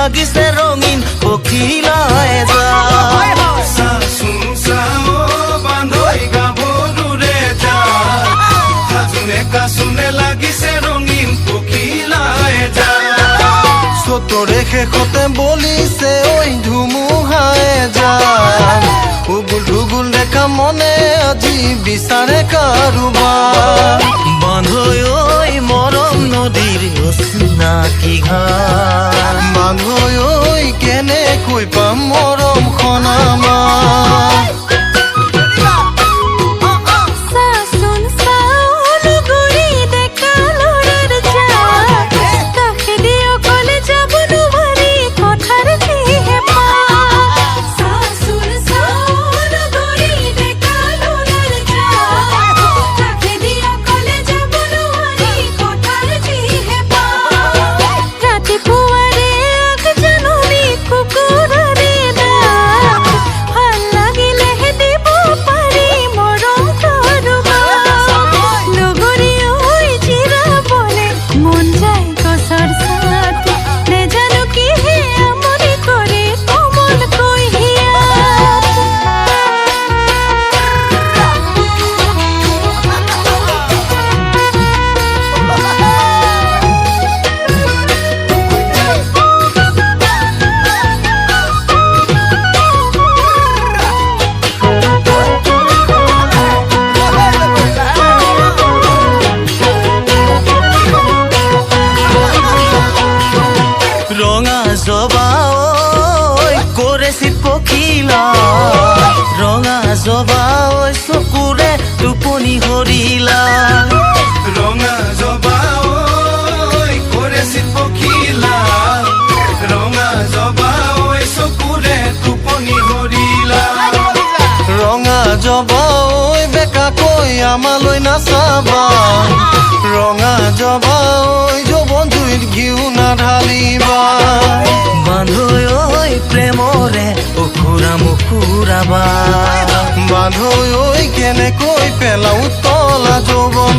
লাগিছে ৰঙীন পখিলাই যায় চাচোন চাও বান্ধৈ গাভৰুৰে যায় সাজোনে কাচোনে লাগিছে ৰঙীন পখিলাই যায় চতৰে শেষতে বলিছে ঐ ধুমুহাই যায় উগুল ঢুগুল দেখা মনে আজি বিচাৰে কাৰোবাৰ বান্ধৈ ঐ মৰম নদীৰ অচিনাকি ঘাট বান্ধৈ ঐ কেনেকৈ পাম মৰমখন আমাৰ ৰঙা জবা ঐ কৰেছি পখিলা ৰঙা জবা ঐ চকুৰে টোপনি হৰিলা ৰঙা জবা ঐ কৰেছি পখিলা ৰঙা জবা ঐ চকুৰে টোপনি হৰিলা ৰঙা জবা ঐ বেকাকৈ আমালৈ নাচাবা ৰঙা জবা ঐ যৌৱন জুইত ঘিউ নাঢালিবা বান্ধৈ ঐ প্ৰেমৰে উখুৰা মুখুৰাবা বান্ধৈ ঐ কেনেকৈ পেলাও তলা যৌৱন